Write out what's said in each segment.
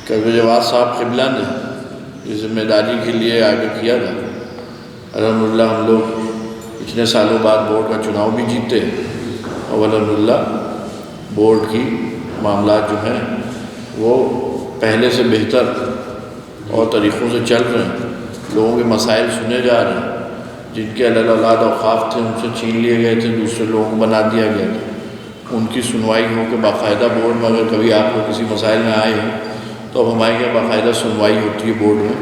کبھی جواز صاحب قبلہ نے اس ذمہ داری کے لیے آگے کیا تھا. الحمدللہ ہم لوگ اتنے سالوں بعد بورڈ کا چناؤ بھی جیتے اور الحمدللہ بورڈ کی معاملات جو ہیں وہ پہلے سے بہتر اور طریقوں سے چل رہے ہیں. لوگوں کے مسائل سنے جا رہے ہیں. جن کے اولاد اوقاف تھے ان سے چھین لیے گئے تھے، دوسرے لوگوں کو بنا دیا گیا تھا. ان کی سنوائی ہو کہ باقاعدہ بورڈ میں اگر کبھی آپ لوگ کسی مسائل میں آئے ہوں تو اب ہمارے یہاں باقاعدہ سنوائی ہوتی ہے بورڈ میں،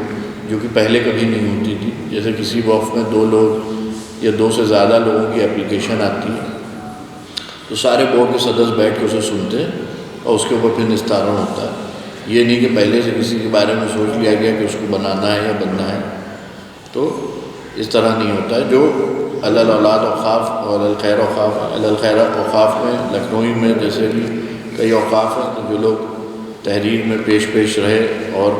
جو کہ پہلے کبھی نہیں ہوتی تھی. جیسے کسی وقت میں 2 لوگ یا 2 سے زیادہ لوگوں کی اپلیکیشن آتی ہے تو سارے بورڈ کے صدر بیٹھ کے اسے سنتے اور اس کے اوپر پھر نستارن ہوتا ہے. یہ نہیں کہ پہلے سے کسی کے بارے میں سوچ لیا گیا کہ اس کو بنانا ہے یا بننا ہے. تو اس طرح نہیں ہوتا ہے. جو الاولاد اوقاف اور الخیر اوقاف میں لکھنؤ میں جیسے بھی کئی اوقاف ہیں جو لوگ تحریر میں پیش رہے اور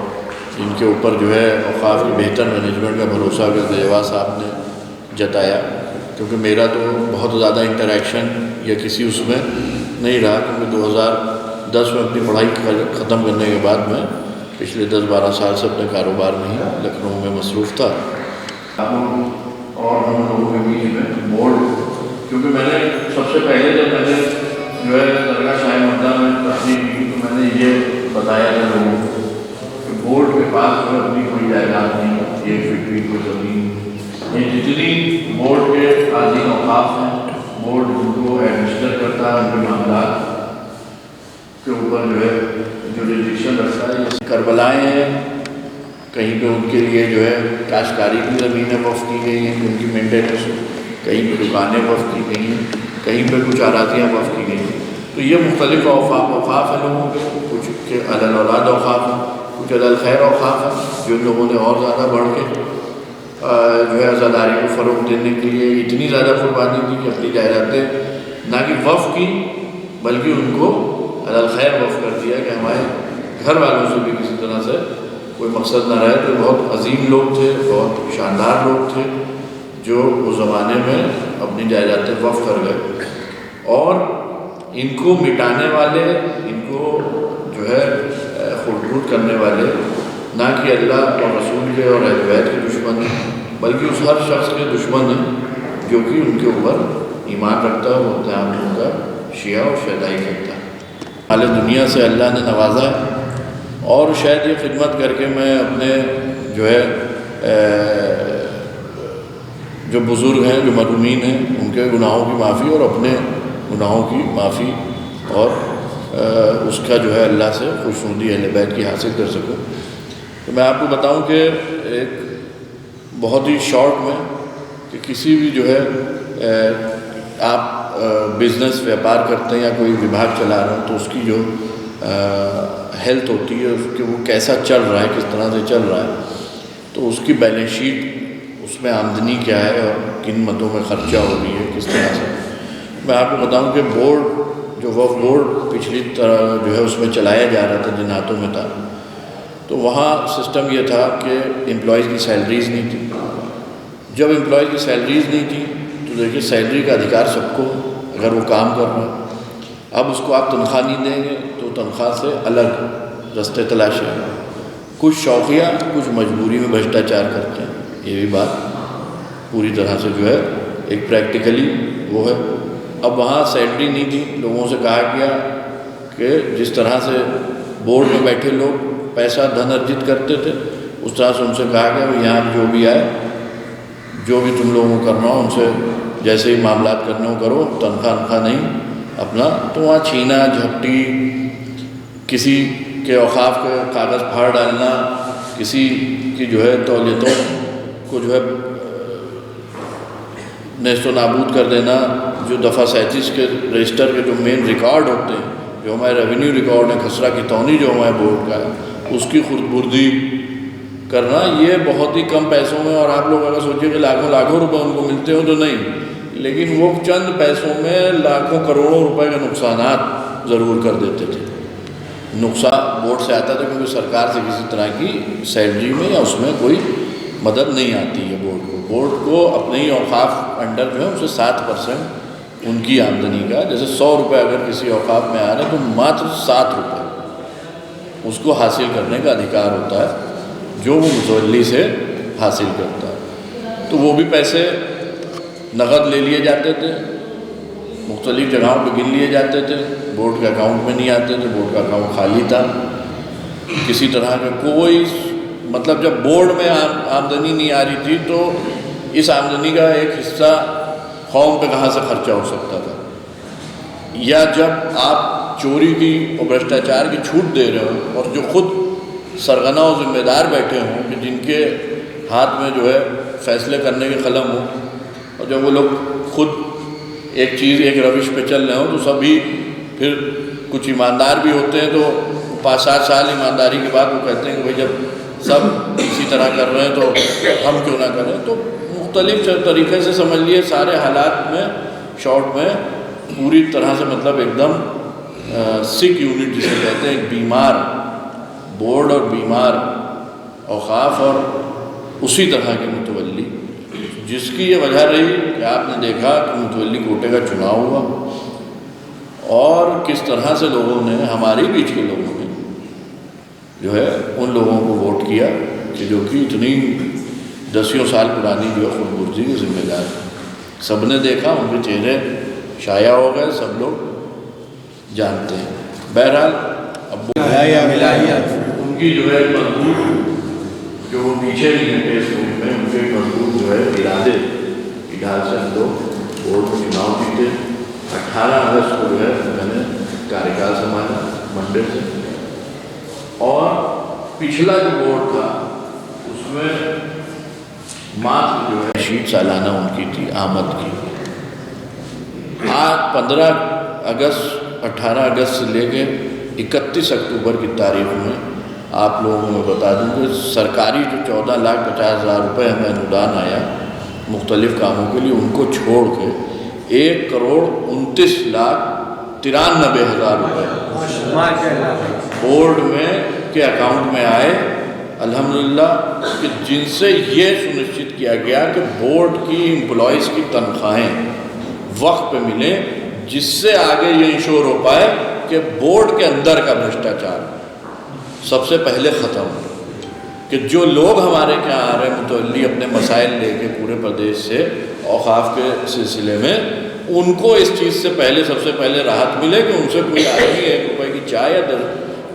جن کے اوپر جو ہے اوقاف کی بہتر مینجمنٹ کا بھروسہ اگر جواز صاحب نے جتایا. کیونکہ میرا تو بہت زیادہ انٹریکشن یا کسی اس میں نہیں رہا، کیونکہ 2010 میں اپنی پڑھائی ختم کرنے کے بعد میں پچھلے 10-12 سال سے اپنے کاروبار میں ہی لکھنؤ میں مصروف تھا. اور ہم لوگوں کے بیچ میں بورڈ، کیونکہ میں نے سب سے پہلے جب میں نے جو ہے درگاہ شاہ مدہ میں تقریر کی تو میں نے یہ بتایا تھا لوگوں کو کہ بورڈ کے پاس جو اپنی کوئی جائیداد نہیں، 1 فٹ بھی کوئی زمین. یہ جتنی بورڈ کے قاضی اوقاف ہیں، بورڈ ان کو ایڈمنسٹر کرتا ہے، ان کے معاملات کے اوپر جو ہے جوریڈکشن رکھتا ہے. کربلائیں ہیں کہیں پہ ان کے لیے جو ہے کاشتکاری کی زمینیں وقف کی گئی ہیں ان کی مینٹیننس، کہیں پہ دکانیں وقف کی گئی ہیں، کہیں پہ کچھ اراضیاں وقف کی گئی ہیں. تو یہ مختلف اوقاف ہیں لوگوں کے، کچھ کے الاولاد اوقاف ہیں، کچھ الخیر اوقاف ہیں جو لوگوں نے اور زیادہ بڑھ کے جو ہے عزاداری کو فروغ دینے کے لیے اتنی زیادہ قربانی دی کہ اپنی جائیدادیں نہ کہ وقف کی بلکہ ان کو الخیر وقف کر دیا کہ ہمارے گھر والوں سے بھی کسی طرح سے کوئی مقصد نہ رہے. تو بہت عظیم لوگ تھے، بہت شاندار لوگ تھے جو اس زمانے میں اپنی جائیدادیں وقف کر گئے. اور ان کو مٹانے والے، ان کو جو ہے خردود کرنے والے نہ کہ اللہ اور رسول کے اور اہل بیت کے دشمن ہیں بلکہ اس ہر شخص کے دشمن ہیں جو کہ ان کے اوپر ایمان رکھتا ہے، وہ قیام کا شیعہ اور شیدائی کرتا ہے. حال دنیا سے اللہ نے نوازا ہے اور شاید یہ خدمت کر کے میں اپنے جو ہے جو بزرگ ہیں، جو مرحومین ہیں، ان کے گناہوں کی معافی اور اپنے گناہوں کی معافی اور اس کا جو ہے اللہ سے خوشنودی اہل بیت کی حاصل کر سکوں. تو میں آپ کو بتاؤں کہ ایک بہت ہی شارٹ میں کہ کسی بھی جو ہے آپ بزنس ویاپار کرتے ہیں یا کوئی وبھاگ چلا رہے ہیں تو اس کی جو ہیلتھ ہوتی ہے اس کہ وہ کیسا چل رہا ہے، کس طرح سے چل رہا ہے. تو اس کی بیلنس شیٹ، اس میں آمدنی کیا ہے اور کن مدوں میں خرچہ ہو رہی ہے کس طرح سے. میں آپ کو بتاؤں کہ بورڈ جو وقف بورڈ پچھلی طرح جو ہے اس میں چلایا جا رہا تھا، جن ہاتھوں میں تھا، تو وہاں سسٹم یہ تھا کہ امپلائیز کی سیلریز نہیں تھی. جب امپلائیز کی سیلریز نہیں تھی تو دیکھیے سیلری کا ادھیکار سب کو، اگر وہ کام کر رہا ہے. اب اس کو آپ تنخواہ نہیں دیں گے تو تنخواہ سے الگ رستے تلاشیں. کچھ شوقیہ، کچھ مجبوری میں بھرشٹاچار کرتے ہیں. یہ بھی بات پوری طرح سے جو ہے ایک پریکٹیکلی وہ ہے. اب وہاں سیلری نہیں تھی، لوگوں سے کہا گیا کہ جس طرح سے بورڈ میں بیٹھے لوگ پیسہ دھن ارجت کرتے تھے اس طرح سے ان سے کہا گیا کہ یہاں جو بھی آئے جو بھی تم لوگوں کو کرنا ہو ان سے جیسے ہی معاملات کرنے ہو کرو، تنخواہ نہیں اپنا۔ تو وہاں چھینا جھپٹی، کسی کے اوقاف کے کاغذ پھاڑ ڈالنا، کسی کی جو ہے تولیتوں کو جو ہے نیست و نابود کر دینا، جو دفعہ 37 کے رجسٹر کے جو مین ریکارڈ ہوتے ہیں، جو ہمارے ریونیو ریکارڈ ہیں، خسرہ کی توانی جو ہمارے بورڈ کا ہے، اس کی خرد بردی کرنا، یہ بہت ہی کم پیسوں میں، اور آپ لوگ اگر سوچیں کہ لاکھوں روپے ان کو ملتے ہوں تو نہیں، لیکن وہ چند پیسوں میں لاکھوں کروڑوں روپے کے نقصانات ضرور کر دیتے تھے۔ نقصان بورڈ سے آتا تھا کیونکہ سرکار سے کسی طرح کی سیلری میں یا اس میں کوئی مدد نہیں آتی ہے بورڈ کو اپنے ہی اوقاف انڈر جو ہے ان سے 7% ان کی آمدنی کا، جیسے 100 روپے اگر کسی اوقاف میں آ رہے تو ماتر 7 روپے اس کو حاصل کرنے کا ادھیکار ہوتا ہے جو وہ متولی سے حاصل کرتا ہے۔ تو وہ بھی پیسے نقد لے لیے جاتے تھے، مختلف جگہوں پہ گن لیے جاتے تھے، بورڈ کے اکاؤنٹ میں نہیں آتے تھے، بورڈ کا اکاؤنٹ خالی تھا، کسی طرح کا کوئی مطلب جب بورڈ میں آمدنی نہیں آ رہی تھی تو اس آمدنی کا ایک حصہ قوم پہ کہاں سے خرچہ ہو سکتا تھا، یا جب آپ چوری کی اور بھرشٹاچار کی چھوٹ دے رہے ہوں اور جو خود سرغنہ و ذمہ دار بیٹھے ہوں کہ جن کے ہاتھ میں جو ہے فیصلے کرنے کے قلم ہوں، اور جب وہ لوگ خود ایک چیز ایک روش پہ چل رہے ہوں تو سبھی پھر کچھ ایماندار بھی ہوتے ہیں تو 5-7 سال ایمانداری کے بعد وہ کہتے ہیں کہ بھائی جب سب اسی طرح کر رہے ہیں تو ہم کیوں نہ کریں۔ تو مختلف طریقے سے سمجھ لیے سارے حالات میں شارٹ میں پوری طرح سے مطلب ایک دم سک یونٹ جسے کہتے ہیں، ایک بیمار بورڈ اور بیمار اوقاف اور اسی طرح کے متولی، جس کی یہ وجہ رہی کہ آپ نے دیکھا کہ متولی کوٹے کا چناؤ ہوا اور کس طرح سے لوگوں نے، ہمارے بیچ کے لوگوں نے جو ہے ان لوگوں کو ووٹ کیا کہ جو کہ اتنی 10 سال پرانی جو ہے خود غرضی کے ذمہ دار ہیں۔ سب نے دیکھا، ان کے چہرے شائع ہو گئے، سب لوگ جانتے ہیں۔ بہرحال اب ان کی جو ہے مضبوط جو وہ پیچھے نہیں ہے ٹیسٹ گروپ میں، ان کے مضبوط جو ہے ارادے کی ڈھال سے ہم لوگ بورڈ کو چناؤ جیتے۔ 18 اگست کو جو ہے میں نے کاریکال سنبھالا منڈے سے، اور پچھلا جو بورڈ تھا اس میں ماتر جو ہے شیٹ سالانہ ان کی تھی آمد کی۔ آج 15 اگست 18 اگست سے لے کے 31 اکتوبر کی تاریخ میں آپ لوگوں کو بتا دوں کہ سرکاری جو 14,50,000 روپے ہمیں انودان آیا مختلف کاموں کے لیے، ان کو چھوڑ کے 1,29,93,000 روپے بورڈ میں کے اکاؤنٹ میں آئے الحمدللہ، کہ جن سے یہ سنشچت کیا گیا کہ بورڈ کی امپلائیز کی تنخواہیں وقت پہ ملیں، جس سے آگے یہ انشور ہو پائے کہ بورڈ کے اندر کا بھرشٹاچار سب سے پہلے ختم ہو، کہ جو لوگ ہمارے یہاں آ رہے ہیں متولی اپنے مسائل لے کے پورے پردیش سے اوقاف کے سلسلے میں، ان کو اس چیز سے پہلے سب سے پہلے راحت ملے کہ ان سے کوئی آدمی 1 روپے کی چائے یا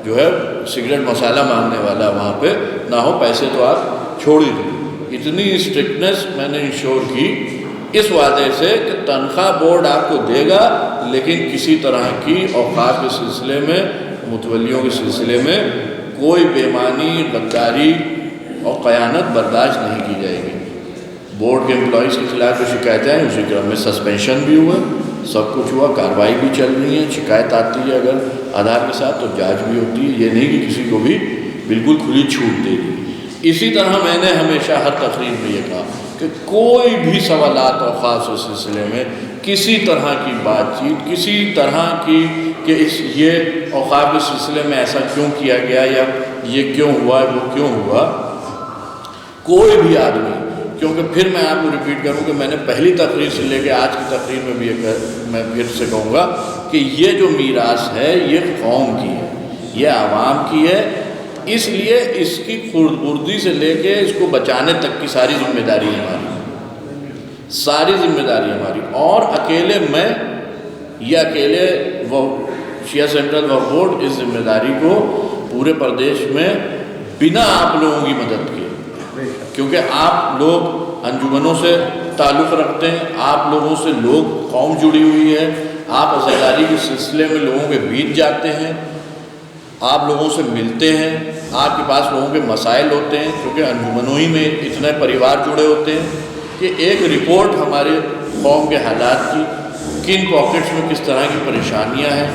جو ہے سگریٹ مسالہ مانگنے والا وہاں پہ نہ ہو، پیسے تو آپ چھوڑ ہی دیں۔ اتنی اسٹرکٹنس میں نے انشور کی اس وعدے سے کہ تنخواہ بورڈ آپ کو دے گا، لیکن کسی طرح کی اوقاف کے سلسلے میں، متولیوں کے سلسلے میں کوئی بےمانی، غداری اور خیانت برداشت نہیں کی جائے گی۔ بورڈ کے امپلائیز کے خلاف جو شکایتیں ہیں اسی کرم میں سسپینشن بھی ہوا، سب کچھ ہوا، کارروائی بھی چل رہی ہے، شکایت آتی ہے اگر آدھار کے ساتھ تو جانچ بھی ہوتی ہے، یہ نہیں کہ کسی کو بھی بالکل کھلی چھوٹ دے دی۔ اسی طرح میں نے ہمیشہ ہر تقریر میں یہ کہا کہ کوئی بھی سوالات اوقاف کے سلسلے میں کسی طرح کی بات چیت، کسی طرح کی کہ یہ اوقاف کے سلسلے میں ایسا کیوں کیا گیا یا یہ کیوں ہوا وہ کیوں ہوا، کوئی بھی آدمی، کیونکہ پھر میں آپ کو ریپیٹ کروں کہ میں نے پہلی تقریر سے لے کے آج کی تقریر میں بھی میں پھر سے کہوں گا کہ یہ جو میراث ہے یہ قوم کی ہے، یہ عوام کی ہے، اس لیے اس کی خوردبردی سے لے کے اس کو بچانے تک کی ساری ذمہ داری ہماری، ساری ذمہ داری ہماری، اور اکیلے میں یا اکیلے وہ شیعہ سینٹرل وقف بورڈ اس ذمہ داری کو پورے پردیش میں بنا آپ لوگوں کی مدد کے، کیونکہ آپ لوگ انجمنوں سے تعلق رکھتے ہیں، آپ لوگوں سے قوم جڑی ہوئی ہے، آپ عزاداری کے سلسلے میں لوگوں کے بیچ جاتے ہیں، آپ لوگوں سے ملتے ہیں، آپ کے پاس لوگوں کے مسائل ہوتے ہیں، کیونکہ انجمنوں ہی میں اتنے پریوار جڑے ہوتے ہیں کہ ایک رپورٹ ہمارے قوم کے حالات کی، کن پاکٹس میں کس طرح کی پریشانیاں ہیں،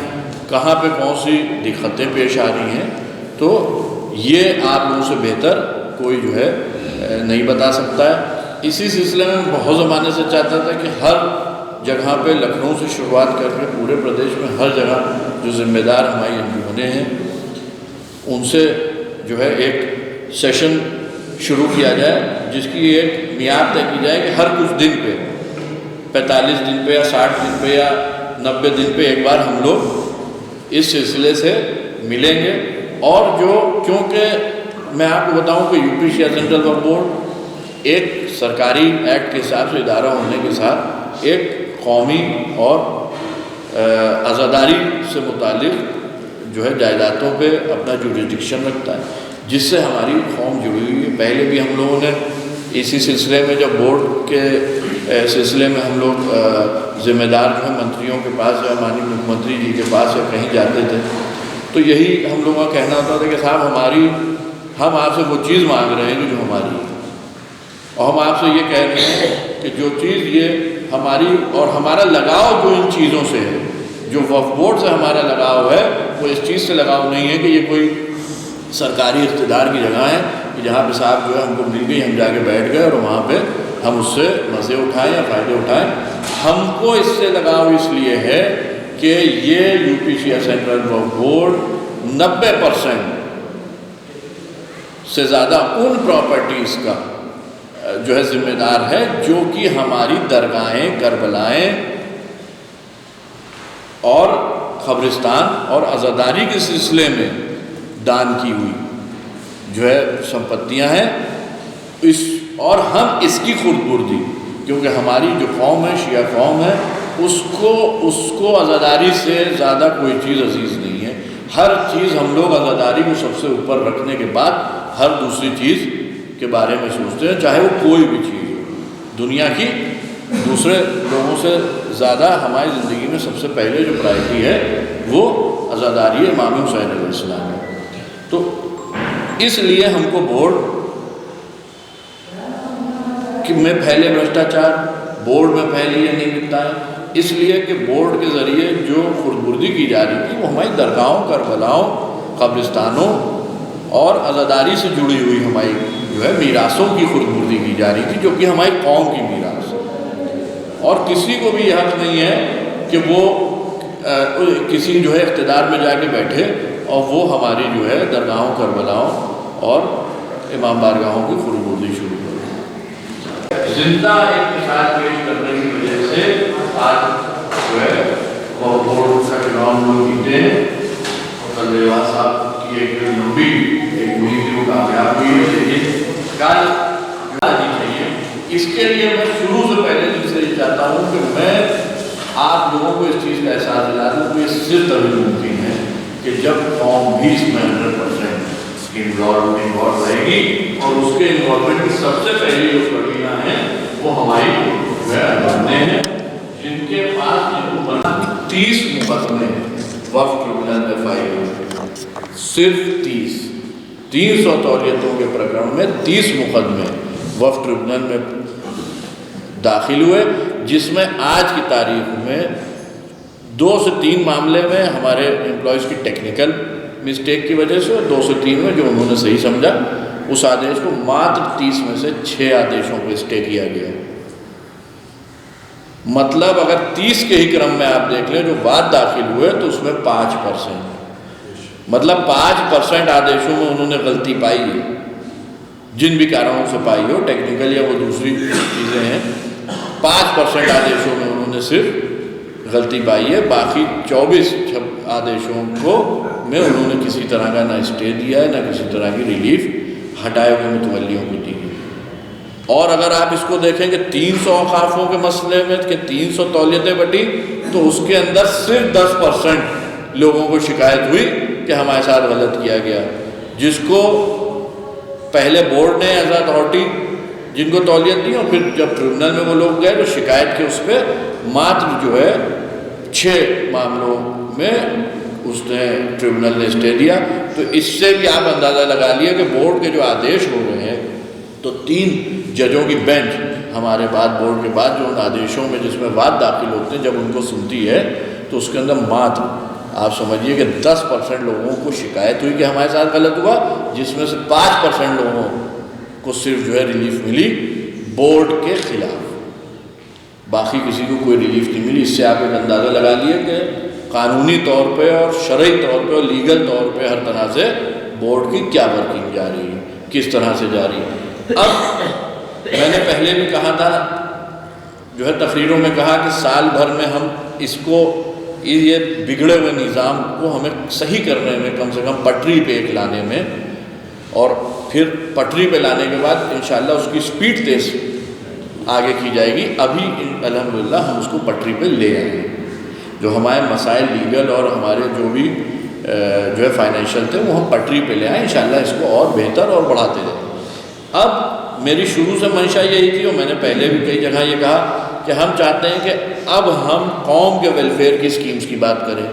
کہاں پہ کون سی دقتیں پیش آ رہی ہیں، تو یہ آپ لوگوں سے بہتر کوئی جو ہے نہیں بتا سکتا ہے۔ اسی سلسلے میں بہت زمانے سے چاہتا تھا کہ ہر جگہ پہ لکھنؤ سے شروعات کر کے پورے پردیش میں ہر جگہ جو ذمہ دار ہماری انجمنیں ہیں ان سے جو ہے ایک سیشن شروع کیا جائے، جس کی ایک میعاد طے کی جائے کہ ہر کچھ دن پہ 45 دن پہ یا 60 دن پہ یا 90 دن پہ ایک بار ہم لوگ اس سلسلے سے ملیں گے۔ اور کیونکہ میں آپ کو بتاؤں کہ یو پی شیئر سینٹرل وقف بورڈ ایک سرکاری ایکٹ کے حساب سے ادارہ ہونے کے ساتھ ایک قومی اور عزاداری سے متعلق جو ہے جائیدادوں پہ اپنا جوریسڈکشن رکھتا ہے، جس سے ہماری قوم جڑی ہوئی ہے۔ پہلے بھی ہم لوگوں نے اسی سلسلے میں جب بورڈ کے سلسلے میں ہم لوگ ذمہ دار جو ہے منتریوں کے پاس یا ماننی مکھ منتری جی کے پاس یا کہیں جاتے تھے تو یہی ہم لوگوں کا کہنا ہوتا تھا کہ صاحب ہم آپ سے وہ چیز مانگ رہے ہیں جو ہماری ہے، اور ہم آپ سے یہ کہہ رہے ہیں کہ جو چیز یہ ہماری اور ہمارا لگاؤ جو ان چیزوں سے ہے، جو وقف بورڈ سے ہمارا لگاؤ ہے وہ اس چیز سے لگاؤ نہیں ہے کہ یہ کوئی سرکاری اقتدار کی جگہ ہے کہ جہاں پہ صاحب جو ہے ہم کو مل گئی، ہم جا کے بیٹھ گئے اور وہاں پہ ہم اس سے مزے اٹھائیں یا فائدے اٹھائیں۔ ہم کو اس سے لگاؤ اس لیے ہے کہ یہ یو پی شیئر سینٹرل وقف بورڈ 90% سے زیادہ ان پراپرٹیز کا جو ہے ذمہ دار ہے جو کہ ہماری درگاہیں، کربلائیں اور قبرستان اور عزاداری کے سلسلے میں دان کی ہوئی جو ہے سمپتیاں ہیں، اور ہم اس کی خودبردی، کیونکہ ہماری جو قوم ہے شیعہ قوم ہے اس کو عزاداری سے زیادہ کوئی چیز عزیز نہیں ہے۔ ہر چیز ہم لوگ عزاداری کو سب سے اوپر رکھنے کے بعد ہر دوسری چیز کے بارے میں سوچتے ہیں، چاہے وہ کوئی بھی چیز ہو دنیا کی۔ دوسرے لوگوں سے زیادہ ہماری زندگی میں سب سے پہلے جو پرائرٹی ہے وہ عزاداری امام حسین علیہ السلام ہے۔ تو اس لیے ہم کو بورڈ میں پھیلے بھرشٹاچار، بورڈ میں پھیلے یہ نہیں ملتا ہے، اس لیے کہ بورڈ کے ذریعے جو خودبردی کی جا رہی تھی وہ ہماری درگاہوں، کربلاؤں، قبرستانوں اور عزاداری سے جڑی ہوئی ہماری جو ہے میراثوں کی خودبردی کی جا رہی تھی، جو کہ ہماری قوم کی میراث ہے۔ اور کسی کو بھی یہ حق نہیں ہے کہ وہ کسی جو ہے اقتدار میں جا کے بیٹھے اور وہ ہماری جو ہے درگاہوں، کربلاؤں اور امام بارگاہوں کی خودبردی شروع کرے۔ زندہ ایک مثال پیش کرنے کی وجہ سے آج جو ہے وہ بورڈ کا چناؤ ہم لوگ جیتے ہیں، اور لیوا صاحب کی ایک لمبی ایک مہم جو کامیاب ہوئی ہے، لیکن کل آنی چاہیے۔ اس کے لیے میں شروع سے پہلے دن سے یہ چاہتا ہوں کہ میں آپ لوگوں کو اس چیز کا احساس دلا دوں کہ یہ صرف تبھی ممکن ہے کہ جب قوم بھی اس میں 100% انوالو رہے گی، اور اس کے انوالومنٹ کی سب سے پہلی جو کبینہ ہے وہ ہماری انجمنیں ہیں، جن کے پاس 30 مقدمے وقف ٹریبونل میں فائل ہوئے، صرف 300 تولیتوں کے پروگرام میں 30 مقدمے وقف ٹریبونل میں داخل ہوئے، جس میں آج کی تاریخ میں 2 سے 3 معاملے میں ہمارے امپلائیز کی ٹیکنیکل مسٹیک کی وجہ سے، اور 2 سے 3 میں جو انہوں نے صحیح سمجھا اس آدیش کو، ماتر 30 میں سے 6 آدیشوں کو اسٹے کیا گیا۔ مطلب اگر 30 کے ہی کرم میں آپ دیکھ لیں جو بعد داخل ہوئے تو اس میں 5%، مطلب 5% آدیشوں میں انہوں نے غلطی پائی ہے، جن بھی کارنوں سے پائی ہو، ٹیکنیکل یا وہ دوسری چیزیں ہیں۔ 5% آدیشوں میں انہوں نے صرف غلطی پائی ہے، باقی 24 آدیشوں کو میں انہوں نے کسی طرح کا نہ اسٹے دیا ہے، نہ کسی طرح کی ریلیف ہٹائے ہوئے متولیوں کو دی ہے۔ اور اگر آپ اس کو دیکھیں کہ 300 اوقافوں کے مسئلے میں کہ 300 تولیتیں بٹی، تو اس کے اندر صرف 10% لوگوں کو شکایت ہوئی کہ ہمارے ساتھ غلط کیا گیا، جس کو پہلے بورڈ نے ایز اتھارٹی جن کو تولیت دی، اور پھر جب ٹریبونل میں وہ لوگ گئے تو شکایت کے اس پہ ماتر جو ہے 6 معاملوں میں اس نے ٹریبونل نے اسٹے دیا۔ تو اس سے بھی آپ اندازہ لگا لیا کہ بورڈ کے جو آدیش ہو رہے ہیں، تو 3 ججوں کی بینچ ہمارے بعد بورڈ کے بعد جو ان آدیشوں میں جس میں واد داخل ہوتے ہیں، جب ان کو سنتی ہے تو اس کے اندر ماتر آپ سمجھیے کہ 10% لوگوں کو شکایت ہوئی کہ ہمارے ساتھ غلط ہوا، جس میں سے 5% لوگوں کو صرف جو ہے ریلیف ملی بورڈ کے خلاف، باقی کسی کو کوئی ریلیف نہیں ملی۔ اس سے آپ ایک اندازہ لگا لیے کہ قانونی طور پہ اور شرعی طور پہ اور لیگل طور پہ ہر طرح سے بورڈ کی کیا ورکنگ جا رہی ہے، کس طرح سے جا رہی ہے۔ اب میں نے پہلے بھی کہا تھا، جو ہے تقریروں میں کہا کہ سال بھر میں ہم اس کو، یہ بگڑے ہوئے نظام کو ہمیں صحیح کرنے میں، کم سے کم پٹری پہ ایک لانے میں، اور پھر پٹری پہ لانے کے بعد انشاءاللہ اس کی سپیڈ تیز آگے کی جائے گی۔ ابھی الحمدللہ ہم اس کو پٹری پہ لے آئے ہیں، جو ہمارے مسائل لیگل اور ہمارے جو بھی جو ہے فائنینشیل تھے وہ ہم پٹری پہ لے آئیں، انشاءاللہ اس کو اور بہتر اور بڑھاتے جائیں۔ اب میری شروع سے منشا یہی تھی، اور میں نے پہلے بھی کئی جگہ یہ کہا کہ ہم چاہتے ہیں کہ اب ہم قوم کے ویلفیئر کی اسکیمز کی بات کریں۔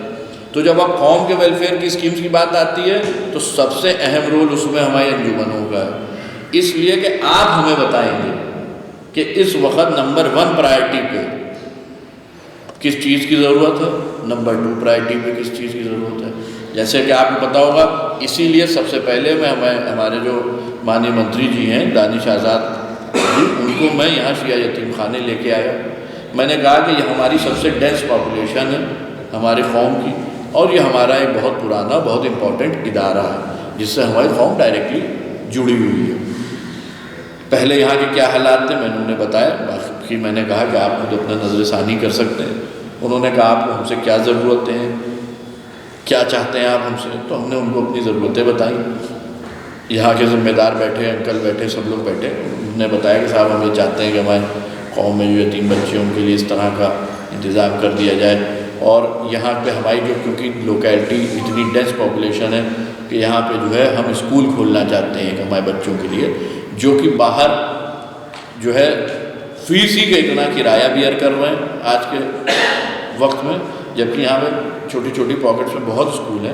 تو جب اب قوم کے ویلفیئر کی اسکیمز کی بات آتی ہے تو سب سے اہم رول اس میں ہماری انجمنوں کا ہے، اس لیے کہ آپ ہمیں بتائیں گے کہ اس وقت نمبر 1 پرائرٹی پہ کس چیز کی ضرورت ہے، نمبر 2 پرائرٹی پہ کس چیز کی ضرورت ہے۔ جیسے کہ آپ کو پتہ ہوگا، اسی لیے سب سے پہلے میں ہمارے جو مانیہ منتری جی ہیں دانش آزاد جی، ان کو میں یہاں شیعہ یتیم خانے لے کے آیا۔ میں نے کہا کہ یہ ہماری سب سے ڈینس پاپولیشن ہے ہماری قوم کی، اور یہ ہمارا ایک بہت پرانا بہت امپورٹنٹ ادارہ ہے جس سے ہماری قوم ڈائریکٹلی جڑی ہوئی ہے۔ پہلے یہاں کے کیا حالات تھے میں نے انہیں بتایا، باقی میں نے کہا کہ آپ خود اپنا نظر ثانی کر سکتے ہیں۔ انہوں نے کہا آپ کو ہم سے کیا ضرورتیں ہیں، کیا چاہتے ہیں آپ ہم سے، تو ہم نے ان کو اپنی ضرورتیں بتائیں۔ یہاں کے ذمہ دار بیٹھے، انکل بیٹھے، سب لوگ بیٹھے، انہوں نے بتایا کہ صاحب ہم یہ چاہتے ہیں کہ ہمارے قوم میں جو یتیم بچے ہیں ان کے لیے اس طرح کا انتظام کر دیا جائے، اور یہاں پہ ہماری جو کیونکہ لوکیلٹی اتنی ڈینس پاپولیشن ہے کہ یہاں پہ جو ہے ہم اسکول کھولنا چاہتے ہیں ہمارے بچوں کے لیے، جو کہ باہر جو ہے فیس ہی کا اتنا کرایہ بیئر کر رہے ہیں آج کے وقت میں، جبکہ یہاں پہ چھوٹی چھوٹی پاکٹس میں بہت اسکول ہیں۔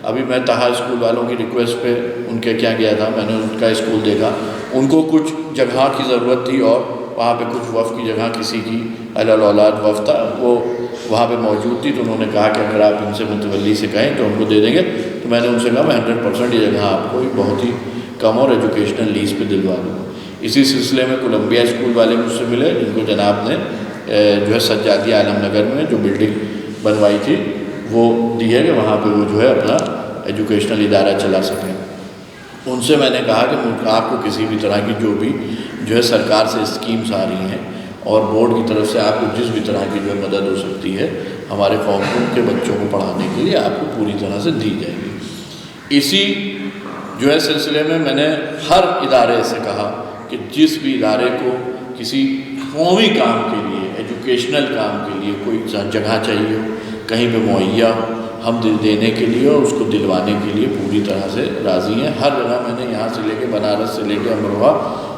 ابھی میں تہا اسکول والوں کی ریکویسٹ پہ ان کے کیا گیا تھا، میں نے ان کا اسکول دیکھا، ان کو کچھ جگہ کی ضرورت تھی، اور وہاں پہ کچھ وقف کی جگہ کسی کی اولاد وقف تھا وہ وہاں پہ موجود تھی، تو انہوں نے کہا کہ اگر آپ ان سے متولی سے کہیں تو ان کو دے دیں گے۔ تو میں نے ان سے کہا میں 100% یہ جگہ آپ کو بہت ہی کم اور ایجوکیشنل لیز پہ دلوا دوں گا۔ اسی سلسلے میں کولمبیا اسکول والے مجھ سے ملے، جن کو جناب نے جو ہے سجادیہ عالم نگر میں جو بلڈنگ بنوائی تھی وہ دی ہے کہ وہاں پہ وہ جو ہے اپنا ایجوکیشنل ادارہ چلا سکیں۔ ان سے میں نے کہا کہ آپ کو کسی بھی طرح کی جو بھی جو ہے سرکار سے اسکیمز آ رہی ہیں اور بورڈ کی طرف سے آپ کو جس بھی طرح کی جو ہے مدد ہو سکتی ہے ہمارے قوم کے بچوں کو پڑھانے کے لیے آپ کو پوری طرح سے دی جائے گی۔ اسی جو ہے سلسلے میں میں نے ہر ادارے سے کہا کہ جس بھی ادارے کو کسی قومی کام کے لیے، ایجوکیشنل کام کے لیے کوئی جگہ چاہیے ہو، کہیں پہ مہیا ہو، ہم دینے کے لیے اور اس کو دلوانے کے لیے پوری طرح سے راضی ہیں۔ ہر جگہ میں نے یہاں سے لے کے بنارس سے لے کے امروہہ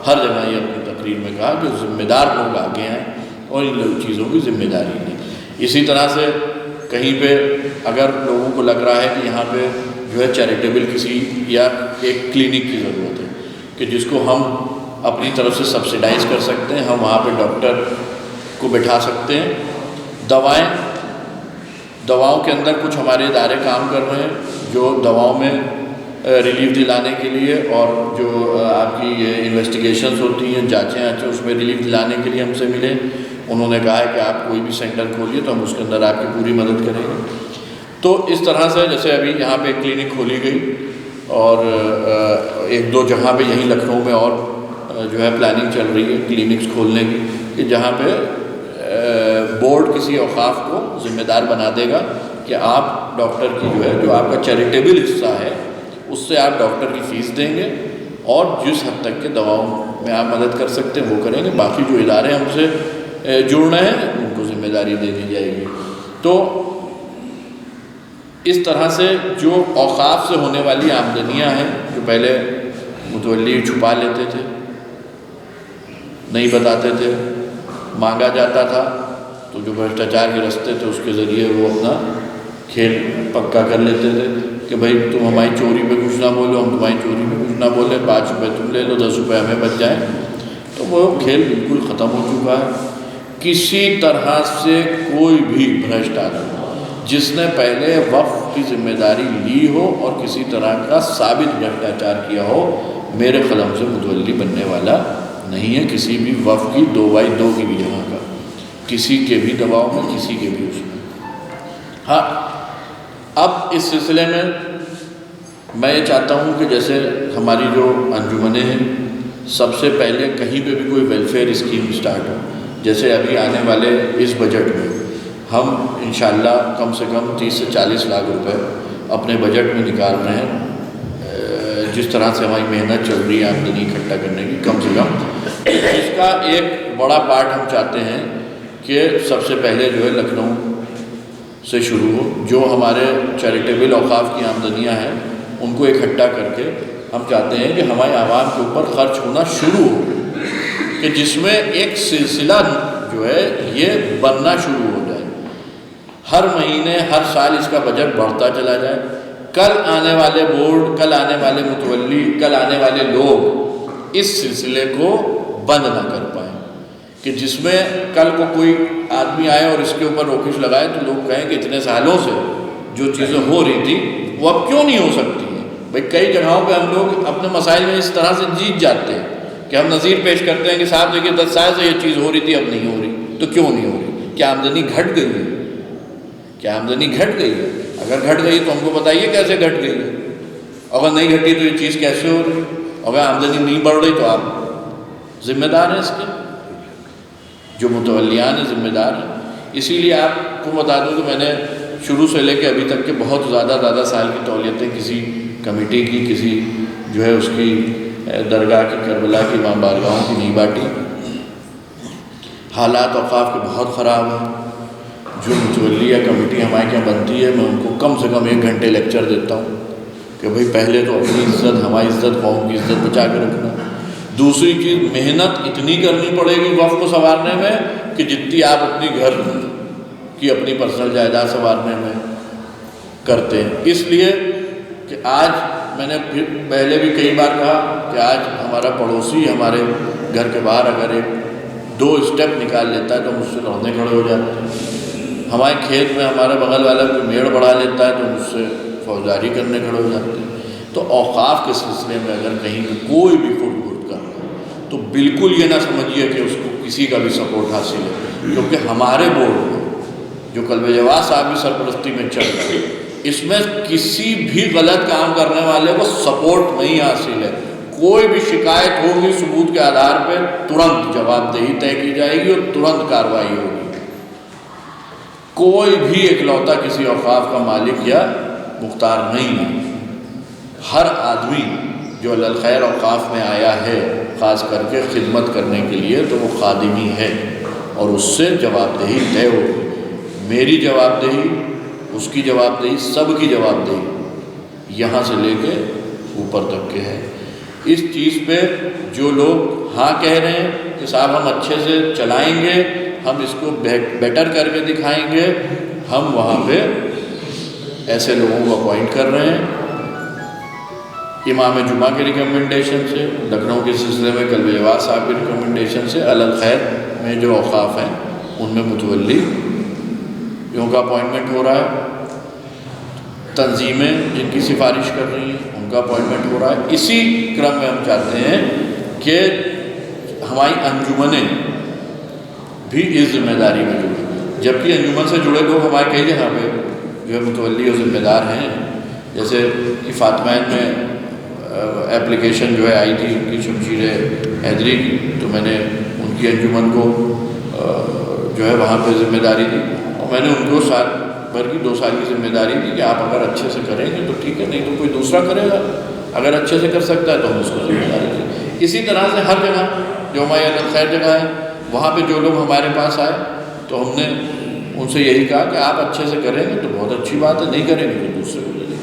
ہر جگہ یہ اپنی تقریر میں کہا کہ ذمہ دار لوگ آگے ہیں اور ان چیزوں کی ذمہ داری لیں۔ اسی طرح سے کہیں پہ اگر لوگوں کو لگ رہا ہے کہ یہاں پہ جو ہے چیریٹیبل کسی یا ایک کلینک کی ضرورت ہے کہ جس کو ہم اپنی طرف سے سبسیڈائز کر سکتے ہیں، ہم وہاں پہ ڈاکٹر کو بٹھا سکتے ہیں۔ دواؤں کے اندر کچھ ہمارے ادارے کام کر رہے ہیں جو دواؤں میں ریلیف دلانے کے لیے، اور جو آپ کی یہ انویسٹیگیشنز ہوتی ہیں، جانچیں اس میں ریلیف دلانے کے لیے ہم سے ملے۔ انہوں نے کہا ہے کہ آپ کوئی بھی سینٹر کھولیے تو ہم اس کے اندر آپ کی پوری مدد کریں گے۔ تو اس طرح سے جیسے ابھی یہاں پہ ایک کلینک کھولی گئی، اور 1-2 جگہ پہ یہیں لکھنؤ میں اور جو ہے پلاننگ چل رہی ہے کلینکس کھولنے کی، کہ جہاں پہ بورڈ کسی اوقاف کو ذمہ دار بنا دے گا کہ آپ ڈاکٹر کی جو ہے جو آپ کا چیریٹیبل حصہ ہے اس سے آپ ڈاکٹر کی فیس دیں گے، اور جس حد تک کے دواؤں میں آپ مدد کر سکتے ہیں وہ کریں گے۔ باقی جو ادارے ہم سے جڑ رہے ہیں ان کو ذمہ داری دے دی جائے گی۔ تو اس طرح سے جو اوقاف سے ہونے والی آمدنیاں ہیں جو پہلے متولی چھپا لیتے تھے، نہیں بتاتے تھے، مانگا جاتا تھا تو جو بھرشٹاچار کے رستے تھے اس کے ذریعے وہ اپنا کھیل پکا کر لیتے تھے کہ بھائی تم ہماری چوری پہ کچھ نہ بولو، ہم تمہاری چوری پہ کچھ نہ بولیں، 5 روپے تم لے لو، 10 روپے ہمیں بچ جائیں۔ تو وہ کھیل بالکل ختم ہو چکا ہے۔ کسی طرح سے کوئی بھی بھرشٹ آدمی جس نے پہلے وقف کی ذمہ داری لی ہو اور کسی طرح کا ثابت بھرشٹاچار کیا ہو، میرے قلم سے متولی بننے والا نہیں ہے، کسی بھی وقف کی 2/2 کی بھی جگہ کا، کسی کے بھی دباؤ میں، کسی کے بھی اس میں۔ ہاں، اب اس سلسلے میں میں یہ چاہتا ہوں کہ جیسے ہماری جو انجمنیں ہیں، سب سے پہلے کہیں پہ بھی کوئی ویلفیئر اسکیم سٹارٹ ہو، جیسے ابھی آنے والے اس بجٹ میں ہم انشاءاللہ کم سے کم 30 سے 40 لاکھ روپے اپنے بجٹ میں نکال رہے ہیں، جس طرح سے ہماری محنت چل رہی ہے آمدنی اکٹھا کرنے کی، کم سے کم اس کا ایک بڑا پارٹ ہم چاہتے ہیں کہ سب سے پہلے جو ہے لکھنؤ سے شروع ہو، جو ہمارے چیریٹیبل اوقاف کی آمدنیاں ہیں ان کو اکٹھا کر کے ہم چاہتے ہیں کہ ہمارے عوام کے اوپر خرچ ہونا شروع ہو، کہ جس میں ایک سلسلہ جو ہے یہ بننا شروع ہو جائے، ہر مہینے ہر سال اس کا بجٹ بڑھتا چلا جائے، کل آنے والے بورڈ، کل آنے والے متولی، کل آنے والے لوگ اس سلسلے کو بند نہ کر پائیں، کہ جس میں کل کو کوئی آدمی آئے اور اس کے اوپر روکش لگائے تو لوگ کہیں کہ اتنے سالوں سے جو چیزیں ہو رہی تھی وہ اب کیوں نہیں ہو سکتی ہیں۔ بھئی کئی جگہوں پہ ہم لوگ اپنے مسائل میں اس طرح سے جیت جاتے ہیں کہ ہم نظیر پیش کرتے ہیں کہ صاحب دیکھیے 10 سال سے یہ چیز ہو رہی تھی، اب نہیں ہو رہی، تو کیوں نہیں ہو رہی؟ کیا آمدنی گھٹ گئی ہے؟ کیا آمدنی گھٹ گئی ہے؟ اگر گھٹ گئی تو ہم کو بتائیے کیسے گھٹ گئی ہے، اگر نہیں گھٹی تو یہ چیز کیسے ہو رہی؟ اگر آمدنی نہیں بڑھ رہی تو آپ ذمہ دار ہیں اس کے، جو متولیان ذمہ دار ہیں۔ اسی لیے آپ کو بتا دوں کہ میں نے شروع سے لے کے ابھی تک کے بہت زیادہ سال کی تولیتیں کسی کمیٹی کی، کسی جو ہے اس کی درگاہ کی، کربلا کی ماں بارگاہوں کی نہیں بانٹی۔ حالات اوقاف کے بہت خراب ہیں، جو متولی یا کمیٹی ہمارے یہاں بنتی ہے میں ان کو کم سے کم 1 گھنٹے لیکچر دیتا ہوں کہ بھئی پہلے تو اپنی عزت، ہماری عزت، قوم کی عزت بچا کے رکھنا، دوسری چیز محنت اتنی کرنی پڑے گی وقف کو سنوارنے میں کہ جتنی آپ اپنی گھر کی اپنی پرسنل جائیداد سنوارنے میں کرتے ہیں۔ اس لیے کہ آج میں نے پھر پہلے بھی کئی بار کہا کہ آج ہمارا پڑوسی ہمارے گھر کے باہر اگر 2 اسٹیپ نکال لیتا ہے تو مجھ سے لڑنے کھڑے ہو جاتے ہیں، ہمارے کھیت میں ہمارا بغل والا کوئی میڑ بڑھا لیتا ہے تو مجھ سے فوجداری کرنے کھڑے ہو جاتے ہیں۔ تو اوقاف کے سلسلے میں اگر کہیں کوئی بھی خود تو بالکل یہ نہ سمجھیے کہ اس کو کسی کا بھی سپورٹ حاصل ہے، کیونکہ ہمارے بورڈ میں جو قلب جواد صاحب کی سرپرستی میں چل رہا ہے اس میں کسی بھی غلط کام کرنے والے کو سپورٹ نہیں حاصل ہے۔ کوئی بھی شکایت ہوگی ثبوت کے آدھار پہ ترنت جواب دہی طے کی جائے گی اور ترنت کارروائی ہوگی۔ کوئی بھی اکلوتا کسی اوقاف کا مالک یا مختار نہیں ہے، ہر آدمی جو الخیر اوقاف میں آیا ہے خاص کر کے خدمت کرنے کے لیے تو وہ خادمی ہے اور اس سے جواب دہی طے ہوگی۔ میری جواب دہی، اس کی جواب دہی، سب کی جواب دہی یہاں سے لے کے اوپر تک کے ہے۔ اس چیز پہ جو لوگ ہاں کہہ رہے ہیں کہ صاحب ہم اچھے سے چلائیں گے، ہم اس کو بیٹر کر کے دکھائیں گے، ہم وہاں پہ ایسے لوگوں کو اپوائنٹ کر رہے ہیں۔ امام جمعہ کے ریکمنڈیشن سے، لکھنؤ کے سلسلے میں قلب جواد صاحب کے ریکمنڈیشن سے، الخیر میں جو اوقاف ہیں ان میں متولی ان کا اپوائنٹمنٹ ہو رہا ہے، تنظیمیں جن کی سفارش کر رہی ہیں ان کا اپوائنٹمنٹ ہو رہا ہے۔ اسی کرم میں ہم چاہتے ہیں کہ ہماری انجمنیں بھی اس ذمہ داری میں جڑیں، جبکہ انجمن سے جڑے لوگ ہمارے کئی جگہ پہ جو ہے متولی اور ذمہ دار ہیں، جیسے کہ فاطمین میں اپلیکیشن جو ہے آئی تھی ان کی شمشیر حیدری کی، تو میں نے ان کی انجمن کو جو ہے وہاں پہ ذمہ داری دی اور میں نے ان کو سال بھر کی 2 سال کی ذمہ داری دی کہ آپ اگر اچھے سے کریں گے تو ٹھیک ہے، نہیں تو کوئی دوسرا کرے گا، اگر اچھے سے کر سکتا ہے تو ہم اس کو ذمہ داری دیں۔ اسی طرح سے ہر جگہ جو ہماری الخیر جگہ ہے وہاں پہ جو لوگ ہمارے پاس آئے تو ہم نے ان سے یہی کہا کہ آپ اچھے سے کریں گے تو بہت اچھی بات ہے، نہیں کریں گے تو دوسرے کو دے دیں۔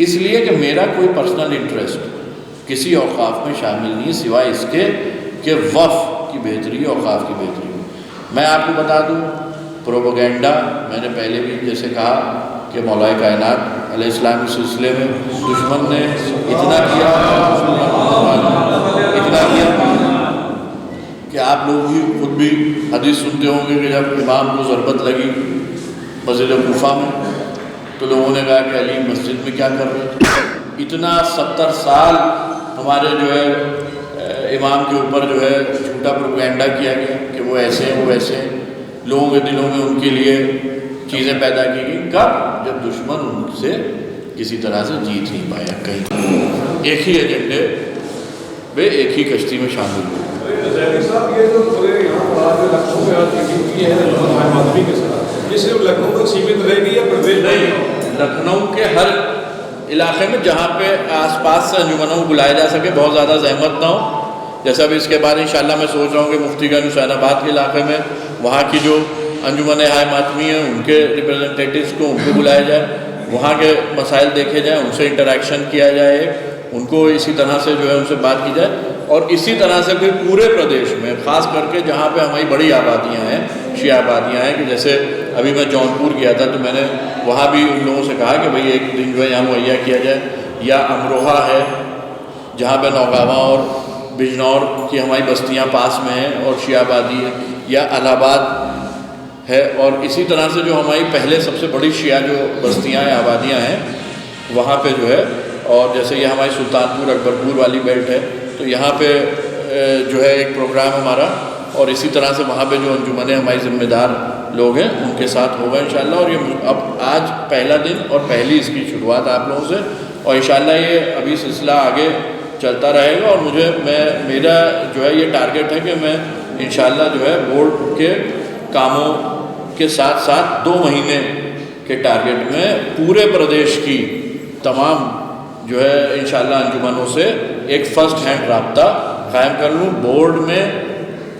اس لیے کہ میرا کوئی پرسنل انٹرسٹ کسی اوقاف میں شامل نہیں ہے سوائے اس کے کہ وقف کی بہتری اوقاف کی بہتری. میں آپ کو بتا دوں پروپیگنڈا میں نے پہلے بھی جیسے کہا کہ مولا کائنات علیہ السلام کے سلسلے میں دشمن نے اتنا کیا کہ آپ لوگ بھی خود بھی حدیث سنتے ہوں گے کہ جب امام کو ضربت لگی مسجد کوفہ میں تو لوگوں نے کہا کہ علی مسجد میں کیا کر رہے تھے. اتنا 70 سال ہمارے جو ہے امام کے اوپر جو ہے جھوٹا پروپیگنڈا کیا گیا کہ وہ ایسے ہیں وہ ایسے ہیں. لوگوں کے دلوں میں ان کے لیے چیزیں پیدا کی گئی. کب؟ جب دشمن ان سے کسی طرح سے جیت نہیں پایا. کہیں ایک ہی ایجنڈے بے ایک ہی کشتی میں شامل ہوئے. صاحب یہ جو یہاں پر آج لکھنؤ میں آج میٹنگ کی ہے مادری کے ساتھ یہ صرف لکھنؤ تک سیمت رہے گی یا پردیش نہیں؟ لکھنؤ کے ہر علاقے میں جہاں پہ آس پاس سے انجمنوں کو بلایا جا سکے بہت زیادہ زحمت نہ ہو. جیسے اب اس کے بعد انشاءاللہ میں سوچ رہا ہوں کہ مفتی گنج حسین آباد کے علاقے میں وہاں کی جو انجمن ہائے ماتمی ہیں ان کے ریپرزنٹیٹیوز کو ان کو بلایا جائے, وہاں کے مسائل دیکھے جائیں, ان سے انٹریکشن کیا جائے, ان کو اسی طرح سے جو ہے ان سے بات کی جائے. اور اسی طرح سے پھر پورے پردیش میں خاص کر کے جہاں پہ ہماری بڑی آبادیاں ہیں شیعہ آبادیاں ہیں کہ جیسے ابھی میں جونپور گیا تھا تو میں نے وہاں بھی ان لوگوں سے کہا کہ بھئی ایک دن جو ہے یہاں مہیا کیا جائے. یا امروہہ ہے جہاں پہ نوگاواں اور بجنور کی ہماری بستیاں پاس میں ہیں اور شیعہ آبادی ہے, یا الہ آباد ہے. اور اسی طرح سے جو ہماری پہلے سب سے بڑی شیعہ جو بستیاں ہیں آبادیاں ہیں وہاں پہ جو ہے, اور جیسے یہ ہماری سلطان پور اکبر پور والی بیلٹ ہے تو یہاں پہ جو ہے ایک پروگرام ہمارا, اور اسی طرح سے وہاں پہ جو انجمنیں ہماری ذمہ دار لوگ ہیں ان کے ساتھ ہوگا انشاءاللہ. اور یہ اب آج پہلا دن اور پہلی اس کی شروعات آپ لوگوں سے, اور انشاءاللہ یہ ابھی سلسلہ آگے چلتا رہے گا. اور میرا جو ہے یہ ٹارگیٹ ہے کہ میں انشاءاللہ جو ہے بورڈ کے کاموں کے ساتھ ساتھ 2 مہینے کے ٹارگیٹ میں پورے پردیش کی تمام جو ہے انشاءاللہ انجمنوں سے ایک فرسٹ ہینڈ رابطہ قائم کر لوں. بورڈ میں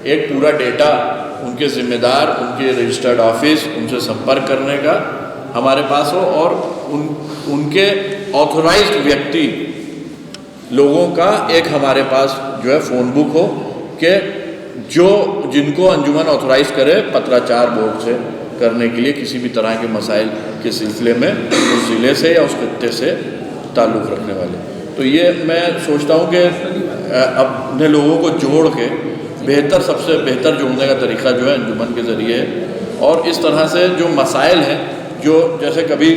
ایک پورا ڈیٹا ان کے ذمہ دار, ان کے رجسٹرڈ آفس, ان سے سمپرک کرنے کا ہمارے پاس ہو, اور ان کے آتھورائزڈ ویکتی لوگوں کا ایک ہمارے پاس جو ہے فون بک ہو کہ جن کو انجمن آتھورائز کرے پتراچار بورڈ سے کرنے کے لیے کسی بھی طرح کے مسائل کے سلسلے میں اس ضلع سے یا اس خطے سے تعلق رکھنے والے. تو یہ میں سوچتا ہوں کہ اپنے لوگوں کو جوڑ کے سب سے بہتر جوڑنے کا طریقہ جو ہے انجمن کے ذریعے ہے. اور اس طرح سے جو مسائل ہیں جو جیسے کبھی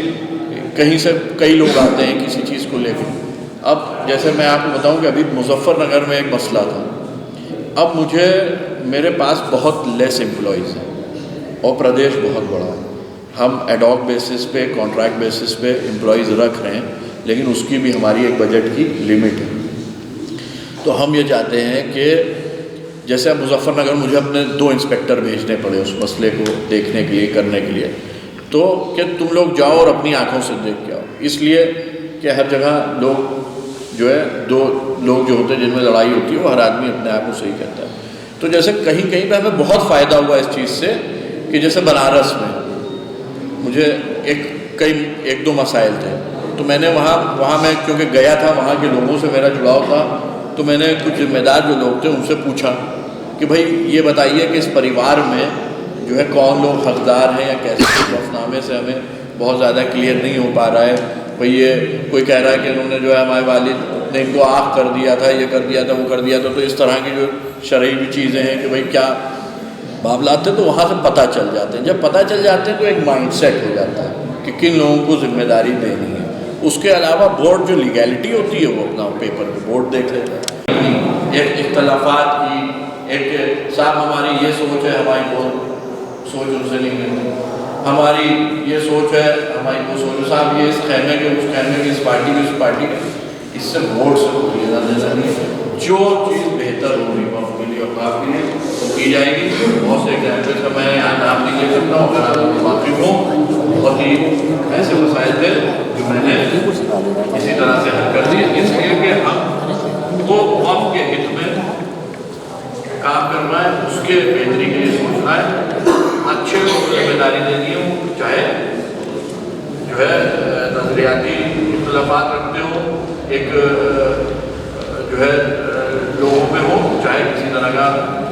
کہیں سے کئی لوگ آتے ہیں کسی چیز کو لے کے, اب جیسے میں آپ کو بتاؤں کہ ابھی مظفر نگر میں ایک مسئلہ تھا. اب میرے پاس بہت لیس امپلائیز ہیں اور پردیش بہت بڑا ہے. ہم ایڈاک بیسس پہ کانٹریکٹ بیسس پہ امپلائیز رکھ رہے ہیں لیکن اس کی بھی ہماری ایک بجٹ کی لمٹ ہے. تو ہم یہ چاہتے ہیں کہ جیسے اب مظفر نگر مجھے اپنے 2 انسپیکٹر بھیجنے پڑے اس مسئلے کو دیکھنے کے لیے کرنے کے لیے, تو کہ تم لوگ جاؤ اور اپنی آنکھوں سے دیکھ کے آؤ. اس لیے کہ ہر جگہ لوگ جو ہے 2 لوگ جو ہوتے ہیں جن میں لڑائی ہوتی ہے وہ ہر آدمی اپنے آپ کو صحیح کہتا ہے. تو جیسے کہیں پہ ہمیں بہت فائدہ ہوا اس چیز سے کہ جیسے بنارس میں مجھے ایک 2 مسائل تھے تو میں نے وہاں میں کیونکہ گیا تھا, وہاں کے لوگوں سے میرا جڑاؤ تھا, تو میں نے کچھ ذمہ دار جو لوگ تھے ان سے پوچھا کہ بھائی یہ بتائیے کہ اس پریوار میں جو ہے کون لوگ حقدار ہیں یا کیسے. وفنامے سے ہمیں بہت زیادہ کلیئر نہیں ہو پا رہا ہے. بھئی یہ کوئی کہہ رہا ہے کہ انہوں نے جو ہے ہمارے والد نے ان کو آف کر دیا تھا, یہ کر دیا تھا, وہ کر دیا تھا. تو اس طرح کی جو شرعی بھی چیزیں ہیں کہ بھئی کیا معاملات تھے, تو وہاں سے پتہ چل جاتے ہیں. جب پتہ چل جاتے ہیں تو ایک مائنڈ سیٹ ہو جاتا ہے کہ کن لوگوں کو ذمہ داری دینی ہے. اس کے علاوہ بورڈ جو لیگیلٹی ہوتی ہے وہ اپنا پیپر پہ بورڈ دیکھ لیتا ہے. ایک اختلافات کی ایک صاحب ہماری یہ سوچ ہے, ہماری وہ سوچ ان سے نہیں ملتی, ہماری یہ سوچ ہے, ہماری وہ سوچ صاحب یہ اس خیمے کے اس خیمے کی اس پارٹی کی اس پارٹی کے, اس سے ووٹ سے کوئی لینا دینا نہیں. جو چیز بہتر ہو رہی ہے ان کے لیے اور آپ کے لیے وہ کی جائے گی. بہت سے ایگزامپلس کا میں یہاں نام نہیں لے سکتا ہوں, اگر آپ واقف ہوں. بہت ہی ایسے مسائل تھے جو میں نے اسی طرح سے حل کر دیے, اس لیے کہ ہم کو قوم کے ہت میں کام کرنا ہے, اس کے بہتری کے لیے سوچنا ہے, اچھے کو ذمہ داری دینی ہے, چاہے جو ہے نظریاتی اختلافات رکھتے ہوں, ایک جو ہے لوگوں میں ہو, چاہے کسی طرح کا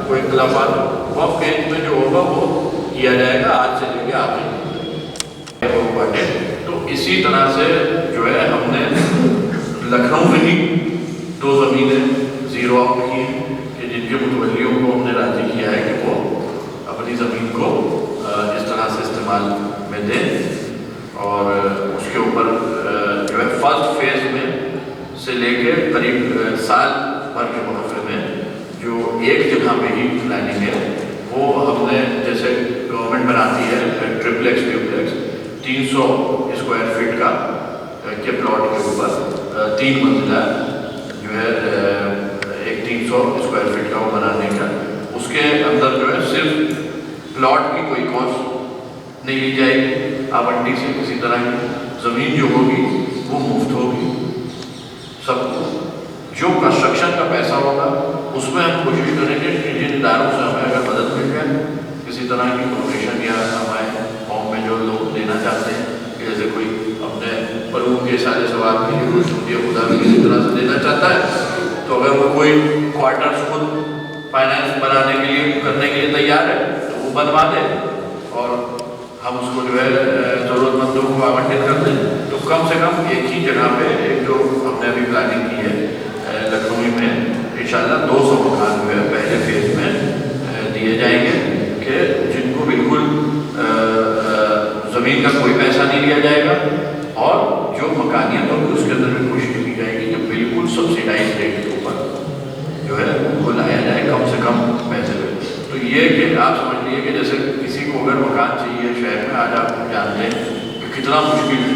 کوئی اختلافات وقف کے میں جو ہوگا وہ کیا جائے گا آج سے لے کے آگے بانٹے. تو اسی طرح سے جو ہے ہم نے لکھنؤ میں ہی 2 زمینیں زیرو آؤٹ کی ہیں کہ جن کے متولیوں کو ہم نے راضی کیا ہے کہ وہ اپنی زمین کو اس طرح سے استعمال میں دیں. اور اس کے اوپر جو ہے فرسٹ فیز میں سے لے کے قریب سال بھر کے وقفے میں جو ایک جگہ پہ ہی پلاننگ ہے وہ ہم نے جیسے گورنمنٹ بناتی ہے ٹرپلیکس ڈیوپلیکس 300 اسکوائر فٹ کا کے پلاٹ کے اوپر 3 منزلہ جو ہے ایک 300 اسکوائر فٹ کا وہ بنانے کا. اس کے اندر جو ہے صرف پلاٹ کی کوئی کاسٹ نہیں لی جائے گی آبنٹی سے کسی طرح کی. زمین جو ہوگی وہ مفت ہوگی سب کو. جو کنسٹرکشن کا پیسہ ہوگا اس میں ہم کوشش کریں گے کہ جن اداروں سے ہمیں اگر مدد مل جائے کسی طرح کی ڈونیشن یا ہمارے قوم میں جو لوگ دینا چاہتے ہیں کہ جیسے کوئی اپنے پرو کے سارے ثواب کے لیے کوئی شکریہ خدا بھی کسی طرح سے دینا چاہتا ہے تو اگر وہ کوئی کوارٹرز خود فائنینس بنانے کے لیے کرنے کے لیے تیار ہے تو وہ بنوا دے اور ہم اس کو جو ہے ضرورت مندوں کو آمنٹن کر دیں. تو کم سے کم ایک ہی جگہ پہ ایک جو ہم نے ابھی پلاننگ کی ہے لکھنؤ میں انشاءاللہ 200 مکان جو ہے پہلے فیز میں دیے جائیں گے کہ جن کو بالکل زمین کا کوئی پیسہ نہیں لیا جائے گا اور جو مکانیت ہوگی اس کے اندر بھی کوشش کی جائے گی کہ بالکل سبسیڈائز ریٹ کے اوپر جو ہے ان کو لایا جائے کم سے کم پیسے میں. تو یہ کہ آپ سمجھ لیجیے کہ جیسے کسی کو اگر مکان چاہیے شہر میں آج آپ جانتے ہیں کہ کتنا مشکل ہے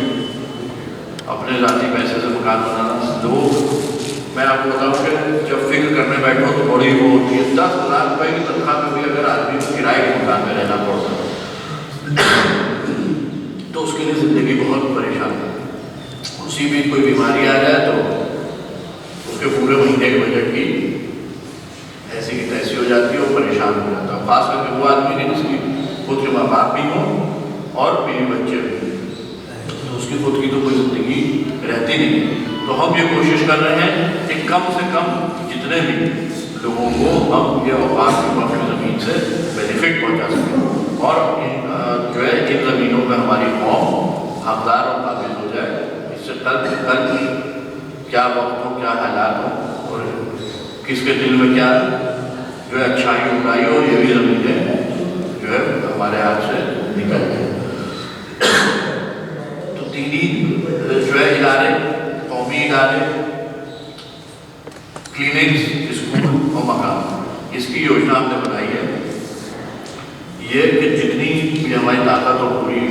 اپنے ذاتی پیسے سے مکان بنانا. لوگ میں آپ کو بتاؤں کہ جب فکر کرنے بیٹھو تو بڑی وہ ہوتی ہے 10,000 روپئے کی تنخواہ میں بھی اگر آدمی کو کرائے کے مکان میں رہنا پڑتا تو اس کے لیے زندگی بہت پریشان ہے. اسی بھی کوئی بیماری آ جائے تو اس کے پورے مہینے کے بجٹ کی ایسی کی تیسی ہو جاتی ہے اور پریشان ہو جاتا ہے. خاص کر کے وہ آدمی نے جس کی خود کے ماں باپ بھی ہوں اور بیوی بچے بھی تو اس کی خود کی تو کوئی زندگی رہتی نہیں. تو ہم یہ کوشش کر رہے ہیں کہ کم سے کم جتنے بھی لوگوں کو ہم یہ اوقات کی وقف زمین سے بینیفٹ پہنچا سکیں اور جو ہے ان زمینوں میں ہماری قوم حقدار اور قابل ہو جائے. اس سے کل کیا وقت ہو کیا حالات ہوں اور کس کے دل میں کیا جو ہے اچھائی ہو برائی ہو یہ بھی زمینیں جو ہے ہمارے ہاتھ سے نکل جائیں. تو دینی جو ہے ادارے قومی ادارے کلینکس اسکول اور مقام اس کی یوجنا ہم نے بنائی ہے. یہ کہ جتنی بھی ہماری طاقت اور پوری